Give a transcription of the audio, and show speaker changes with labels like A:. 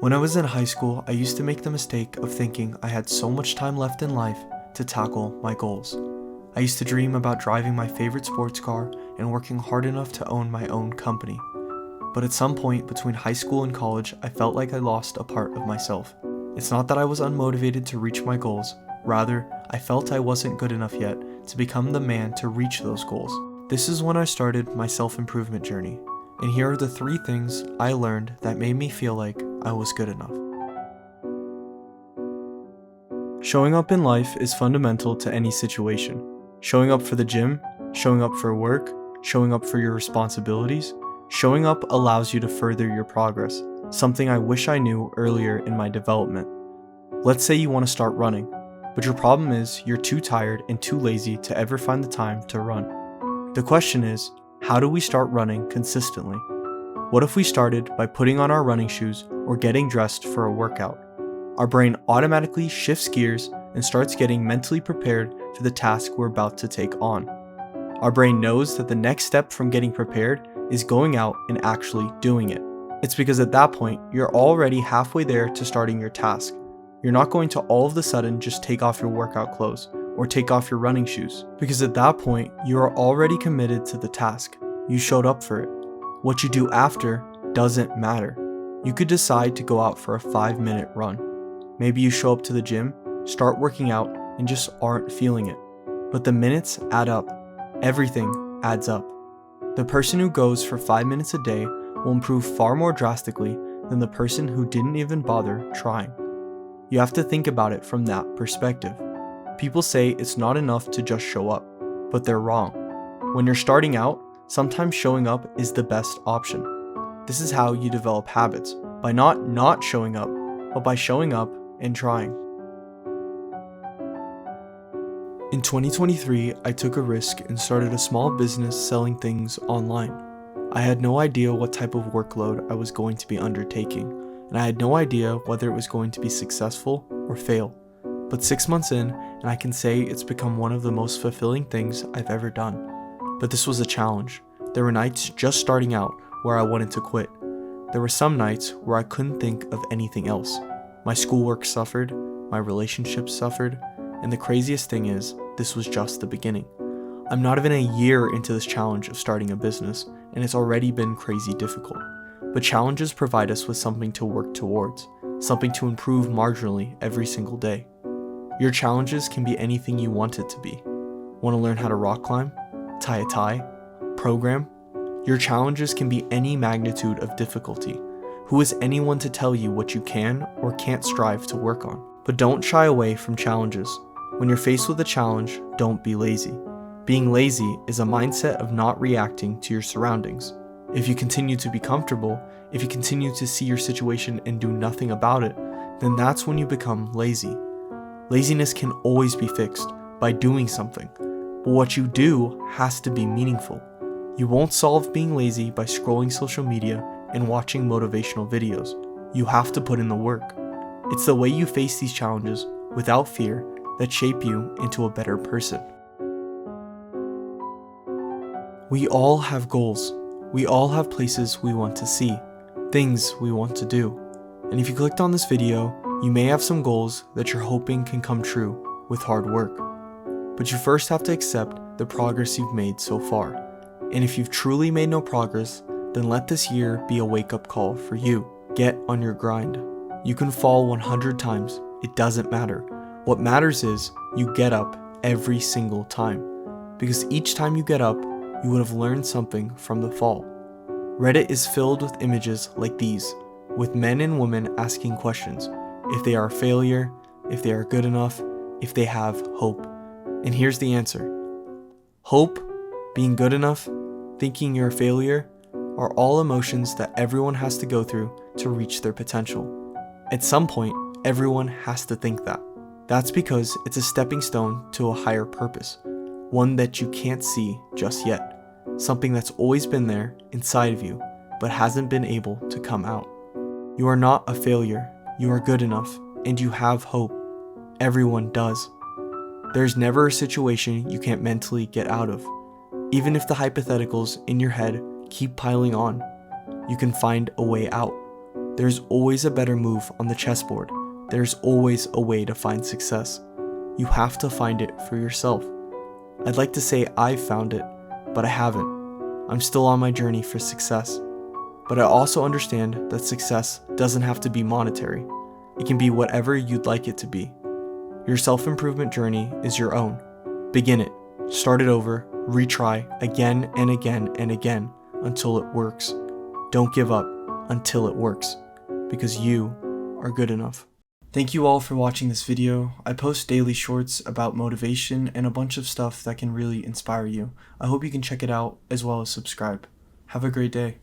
A: When I was in high school, I used to make the mistake of thinking I had so much time left in life to tackle my goals. I used to dream about driving my favorite sports car and working hard enough to own my own company. But at some point between high school and college, I felt like I lost a part of myself. It's not that I was unmotivated to reach my goals, rather, I felt I wasn't good enough yet to become the man to reach those goals. This is when I started my self-improvement journey, and here are the 3 things I learned that made me feel like I was good enough. Showing up in life is fundamental to any situation. Showing up for the gym, showing up for work, showing up for your responsibilities. Showing up allows you to further your progress, something I wish I knew earlier in my development. Let's say you want to start running, but your problem is you're too tired and too lazy to ever find the time to run. The question is, how do we start running consistently? What if we started by putting on our running shoes or getting dressed for a workout? Our brain automatically shifts gears and starts getting mentally prepared for the task we're about to take on. Our brain knows that the next step from getting prepared is going out and actually doing it. It's because at that point, you're already halfway there to starting your task. You're not going to all of a sudden just take off your workout clothes or take off your running shoes, because at that point, you are already committed to the task. You showed up for it. What you do after doesn't matter. You could decide to go out for a 5-minute run. Maybe you show up to the gym, start working out, and just aren't feeling it. But the minutes add up. Everything adds up. The person who goes for 5 minutes a day will improve far more drastically than the person who didn't even bother trying. You have to think about it from that perspective. People say it's not enough to just show up, but they're wrong. When you're starting out, sometimes showing up is the best option. This is how you develop habits, by not showing up, but by showing up and trying. In 2023, I took a risk and started a small business selling things online. I had no idea what type of workload I was going to be undertaking, and I had no idea whether it was going to be successful or fail. But 6 months in, and I can say it's become one of the most fulfilling things I've ever done. But this was a challenge. There were nights just starting out where I wanted to quit. There were some nights where I couldn't think of anything else. My schoolwork suffered, my relationships suffered, and the craziest thing is, this was just the beginning. I'm not even a year into this challenge of starting a business, and it's already been crazy difficult. But challenges provide us with something to work towards, something to improve marginally every single day. Your challenges can be anything you want it to be. Want to learn how to rock climb? Tie a tie? Program? Your challenges can be any magnitude of difficulty. Who is anyone to tell you what you can or can't strive to work on? But don't shy away from challenges. When you're faced with a challenge, don't be lazy. Being lazy is a mindset of not reacting to your surroundings. If you continue to be comfortable, if you continue to see your situation and do nothing about it, then that's when you become lazy. Laziness can always be fixed by doing something, but what you do has to be meaningful. You won't solve being lazy by scrolling social media and watching motivational videos. You have to put in the work. It's the way you face these challenges without fear that shape you into a better person. We all have goals. We all have places we want to see, things we want to do. And if you clicked on this video, you may have some goals that you're hoping can come true with hard work. But you first have to accept the progress you've made so far. And if you've truly made no progress, then let this year be a wake-up call for you. Get on your grind. You can fall 100 times. It doesn't matter. What matters is you get up every single time. Because each time you get up, you would have learned something from the fall. Reddit is filled with images like these, with men and women asking questions. If they are a failure, if they are good enough, if they have hope. And here's the answer. Hope, being good enough, thinking you're a failure, are all emotions that everyone has to go through to reach their potential. At some point, everyone has to think that. That's because it's a stepping stone to a higher purpose, one that you can't see just yet, something that's always been there inside of you, but hasn't been able to come out. You are not a failure, you are good enough, and you have hope. Everyone does. There's never a situation you can't mentally get out of. Even if the hypotheticals in your head keep piling on, you can find a way out. There's always a better move on the chessboard. There's always a way to find success. You have to find it for yourself. I'd like to say I've found it, but I haven't. I'm still on my journey for success. But I also understand that success doesn't have to be monetary. It can be whatever you'd like it to be. Your self-improvement journey is your own. Begin it, start it over, retry again and again and again until it works. Don't give up until it works, because you are good enough. Thank you all for watching this video. I post daily shorts about motivation and a bunch of stuff that can really inspire you. I hope you can check it out as well as subscribe. Have a great day.